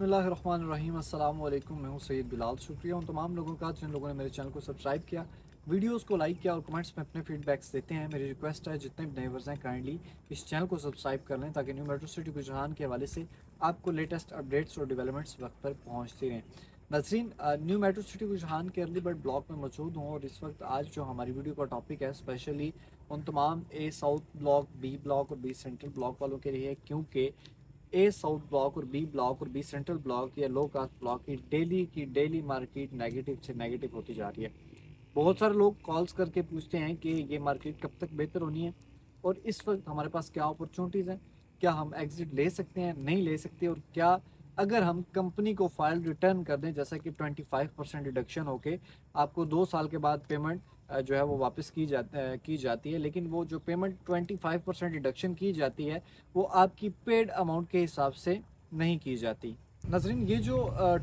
बिस्मिल्लाहिर्रहमानिर्रहीम अस्सलाम वालेकुम। मैं हूं सैयद बिलाल। शुक्रिया उन तमाम लोगों का जिन लोगों ने मेरे चैनल को सब्सक्राइब किया, वीडियोस को लाइक किया और कमेंट्स में अपने फीडबैक्स देते हैं। मेरी रिक्वेस्ट है जितने भी नेबर्स हैं काइंडली इस चैनल को सब्सक्राइब कर लें ताकि न्यू मेट्रो सिटी रुझान के हवाले से आपको लेटेस्ट अपडेट्स और डेवलपमेंट्स वक्त पर पहुँचती रहें। नजरीन, न्यू मेट्रो सिटी रुझान के अर्ली बर्ड ब्लॉक में मौजूद हूँ और इस वक्त आज जो हमारी वीडियो का टॉपिक है स्पेशली उन तमाम ए साउथ ब्लॉक, बी ब्लॉक और बी सेंट्रल ब्लॉक वालों के लिए है, क्योंकि ए साउथ ब्लॉक और बी ब्लॉक और बी सेंट्रल ब्लॉक या लो कास्ट ब्लॉक की डेली मार्केट नेगेटिव से नेगेटिव होती जा रही है। बहुत सारे लोग कॉल्स करके पूछते हैं कि ये मार्केट कब तक बेहतर होनी है और इस वक्त हमारे पास क्या अपॉर्चुनिटीज़ हैं, क्या हम एग्जिट ले सकते हैं, नहीं ले सकते, और क्या अगर हम कंपनी को फाइल रिटर्न कर दें जैसा कि 25% डिडक्शन होके आपको 2 साल के बाद पेमेंट जो है वो वापस की जाती है, लेकिन वो जो पेमेंट 25% डिडक्शन की जाती है वो आपकी पेड अमाउंट के हिसाब से नहीं की जाती। नजरीन, ये जो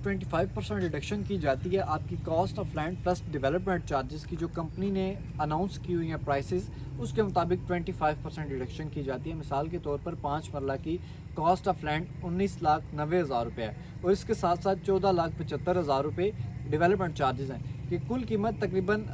25% रिडक्शन की जाती है आपकी cost of land plus development charges की जो कंपनी ने अनाउंस की हुई हैं प्राइसेस, उसके मुताबिक 25% रिडक्शन की जाती है। मिसाल के तौर पर 5 मरला की कॉस्ट ऑफ लैंड 19,90,000 रुपये है और इसके साथ साथ 14,75,000 रुपये डेवलपमेंट चार्जेस हैं कि कुल कीमत तकरीबन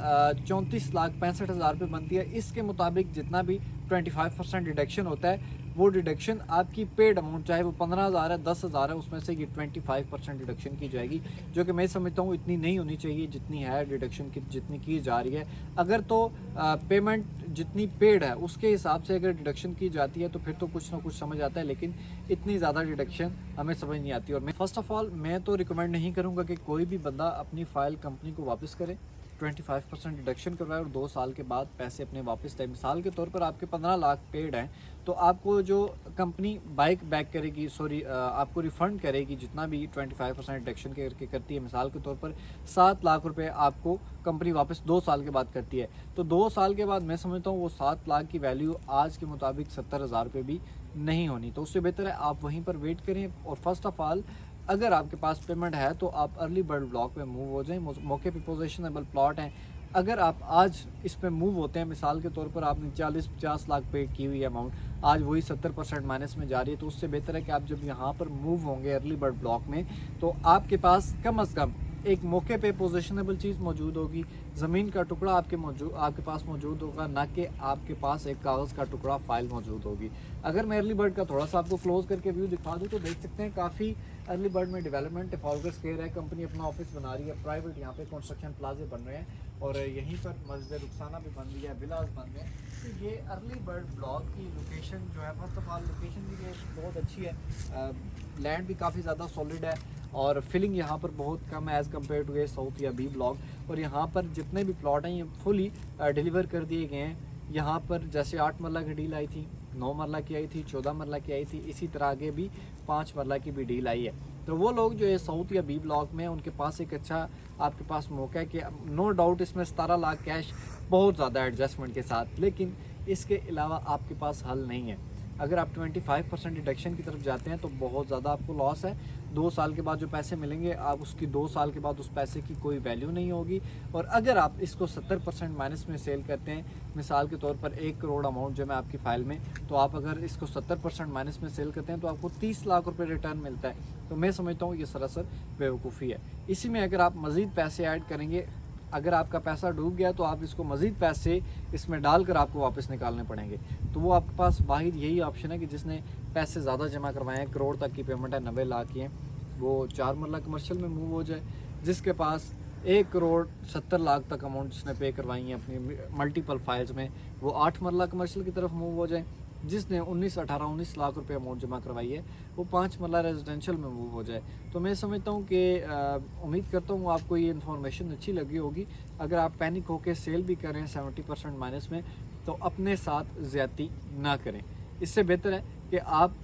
34,65,000 रुपये बनती है। इसके मुताबिक जितना भी 25% डिडक्शन होता है वो डिडक्शन आपकी पेड अमाउंट, चाहे वो 15,000 है, 10,000 है, उसमें से ये 25% डिडक्शन की जाएगी, जो कि मैं समझता हूँ इतनी नहीं होनी चाहिए जितनी है डिडक्शन की, जितनी की जा रही है। अगर तो पेमेंट जितनी पेड है उसके हिसाब से अगर डिडक्शन की जाती है तो फिर तो कुछ ना कुछ समझ आता है, लेकिन इतनी ज़्यादा डिडक्शन हमें समझ नहीं आती। और मैं फर्स्ट ऑफ ऑल मैं तो रिकमेंड नहीं करूँगा कि कोई भी बंदा अपनी फ़ाइल कंपनी को वापस करे, 25% डिडक्शन करवाए और 2 साल के बाद पैसे अपने वापस दें। मिसाल के तौर पर आपके 15 लाख पेड हैं तो आपको जो कंपनी बाइक बैक करेगी, आपको रिफ़ंड करेगी जितना भी 25% डिडक्शन करके करती है। मिसाल के तौर पर 7 लाख रुपए आपको कंपनी वापस 2 साल के बाद करती है, तो 2 साल के बाद मैं समझता हूँ वो 7 लाख की वैल्यू आज के मुताबिक 70,000 रुपये भी नहीं होनी। तो उससे बेहतर है आप वहीं पर वेट करें और फर्स्ट ऑफ ऑल अगर आपके पास पेमेंट है तो आप अर्ली बर्ड ब्लॉक में मूव हो जाएं। मौके पे पोजीशनेबल प्लॉट हैं। अगर आप आज इस पे मूव होते हैं, मिसाल के तौर पर आपने 40-50 लाख पे की हुई अमाउंट, आज वही 70% माइनस में जा रही है, तो उससे बेहतर है कि आप जब यहाँ पर मूव होंगे अर्ली बर्ड ब्लॉक में तो आपके पास कम से कम एक मौके पे पोजीशनेबल चीज़ मौजूद होगी, ज़मीन का टुकड़ा आपके पास मौजूद होगा, ना कि आपके पास एक कागज़ का टुकड़ा फाइल मौजूद होगी। अगर मैं अर्ली बर्ड का थोड़ा सा आपको क्लोज करके व्यू दिखा दूँ तो देख सकते हैं काफ़ी अर्ली बर्ड में डेवलपमेंट ट्रफालगर स्क्वायर है, कंपनी अपना ऑफिस बना रही है, प्राइवेट यहाँ पे कंस्ट्रक्शन प्लाजे बन रहे हैं और यहीं पर मस्जिद रुखसाना भी बन रही है, विलास बन रहे हैं। तो ये अर्ली बर्ड ब्लॉक की लोकेशन जो है, फर्स्ट ऑफ ऑल लोकेशन भी ये बहुत अच्छी है, लैंड भी काफ़ी ज़्यादा सॉलिड है और फिलिंग यहाँ पर बहुत कम है as compared to A south या बी ब्लॉक। और यहाँ पर जितने भी प्लॉट हैं ये फुली डिलीवर कर दिए गए हैं। यहाँ पर जैसे 8 मरला की डील आई थी, 9 मरला की आई थी, 14 मरला की आई थी, इसी तरह आगे भी 5 मरला की भी डील आई है। तो वो लोग जो है साउथ या बी ब्लॉक में, उनके पास एक अच्छा आपके पास मौका है कि नो डाउट इसमें 17 लाख कैश बहुत ज़्यादा एडजस्टमेंट के साथ, लेकिन इसके अलावा आपके पास हल नहीं है। अगर आप 25% डिडक्शन की तरफ जाते हैं तो बहुत ज़्यादा आपको लॉस है। 2 साल के बाद जो पैसे मिलेंगे आप उसकी 2 साल के बाद उस पैसे की कोई वैल्यू नहीं होगी। और अगर आप इसको 70% माइनस में सेल करते हैं, मिसाल के तौर पर 1 करोड़ अमाउंट जो है आपकी फ़ाइल में, तो आप अगर इसको 70% माइनस में सेल करते हैं तो आपको 30 लाख रुपये रिटर्न मिलता है। तो मैं समझता हूँ ये सरासर बेवकूफ़ी है। इसी में अगर आप मज़ीद पैसे ऐड करेंगे, अगर आपका पैसा डूब गया तो आप इसको मज़ीद पैसे इसमें डालकर आपको वापस निकालने पड़ेंगे। तो वो आपके पास वाहिद यही ऑप्शन है कि जिसने पैसे ज़्यादा जमा करवाए हैं, करोड़ तक की पेमेंट है, 90 लाख की है, वो 4 मरला कमर्शियल में मूव हो जाए। जिसके पास 1 करोड़ 70 लाख तक अमाउंट जिसने पे करवाई है अपनी मल्टीपल फाइल्स में, वो 8 मरला कमर्शियल की तरफ मूव हो जाए। जिसने 19 लाख रुपए अमाउंट जमा करवाई है वो 5 मरला रेजिडेंशियल में मूव हो जाए। तो मैं समझता हूँ कि उम्मीद करता हूँ आपको ये इन्फॉर्मेशन अच्छी लगी होगी। अगर आप पैनिक होकर सेल भी करें 70% माइनस में तो अपने साथ ज़्यादती ना करें। इससे बेहतर है कि आप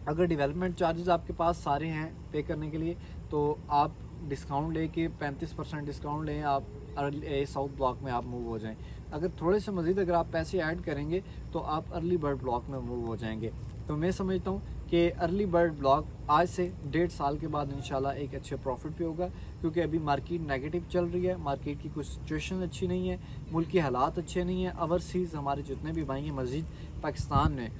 अगर डेवलपमेंट चार्जेस आपके पास सारे हैं पे करने के लिए तो आप डिस्काउंट लेके 35% डिस्काउंट लें, आप अर्ली साउथ ब्लॉक में आप मूव हो जाएं। अगर थोड़े से मज़ीद अगर आप पैसे ऐड करेंगे तो आप अर्ली बर्ड ब्लॉक में मूव हो जाएंगे। तो मैं समझता हूँ कि अर्ली बर्ड ब्लॉक आज से 1.5 साल के बाद इंशाल्लाह एक अच्छे प्रॉफिट पे होगा, क्योंकि अभी मार्केट नेगेटिव चल रही है, मार्केट की कुछ सिचुएशन अच्छी नहीं है, मुल्क के हालात अच्छे नहीं हैं। ओवरसीज़ हमारे जितने भी भाई हैं मस्जिद पाकिस्तान में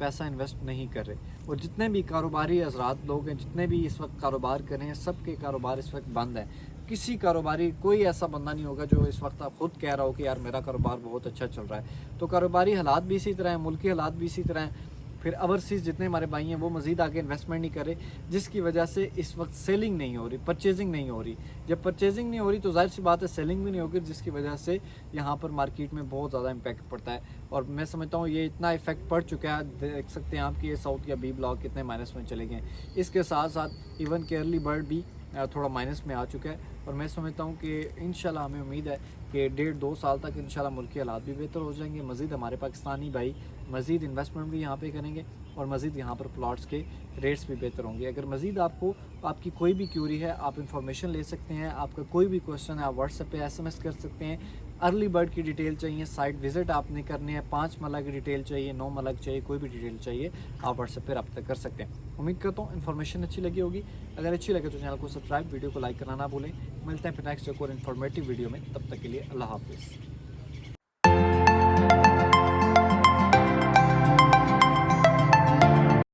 पैसा इन्वेस्ट नहीं कर रहे। और जितने भी कारोबारी हज़रात लोग हैं, जितने भी इस वक्त कारोबार कर रहे हैं, सबके कारोबार इस वक्त बंद है। किसी कारोबारी कोई ऐसा बंदा नहीं होगा जो इस वक्त खुद कह रहा हो कि यार मेरा कारोबार बहुत अच्छा चल रहा है। तो कारोबारी हालात भी इसी तरह हैं, मुल्की हालात भी इसी तरह हैं। फिर ओवरसीज़ जितने हमारे भाई हैं वो मज़ीद आगे इन्वेस्टमेंट नहीं कर रहे, जिसकी वजह से इस वक्त सेलिंग नहीं हो रही, परचेजिंग नहीं हो रही। जब परचेजिंग नहीं हो रही तो जाहिर सी बात है सेलिंग भी नहीं होगी, जिसकी वजह से यहाँ पर मार्केट में बहुत ज़्यादा इम्पैक्ट पड़ता है। और मैं समझता हूँ ये इतना इफेक्ट पड़ चुका है, देख सकते हैं आप कि ये साउथ या बी ब्लॉक कितने माइनस में चले गए। इसके साथ साथ इवन के अर्ली बर्ड भी थोड़ा माइनस में आ चुका है। और मैं समझता हूँ कि इंशाल्लाह हमें उम्मीद है कि 1.5-2 साल तक इंशाल्लाह मुल्की हालात भी बेहतर हो जाएंगे। मज़ीद हमारे पाकिस्तानी भाई मज़ीद इन्वेस्टमेंट भी यहाँ पे करेंगे और मज़ीद यहाँ पर प्लॉट्स के रेट्स भी बेहतर होंगे। अगर मज़ीद आपको आपकी कोई भी क्यूरी है, आप इंफॉर्मेशन ले सकते हैं। आपका कोई भी क्वेश्चन है आप व्हाट्सएप पे SMS कर सकते हैं। अर्ली बर्ड की डिटेल चाहिए, साइट विज़िट आपने करनी है, 5 मरला की डिटेल चाहिए, 9 मरला की चाहिए, कोई भी डिटेल चाहिए आप व्हाट्सएप पर रब्ता कर सकते हैं। उम्मीद करता हूँ इन्फॉर्मेशन अच्छी लगी होगी। अगर अच्छी लगे तो चैनल को सब्सक्राइब, वीडियो को लाइक करना ना भूलें। मिलते हैं फिर नेक्स्ट एक और इन्फॉर्मेटिव वीडियो में, तब तक के लिए अल्लाह हाफिज़।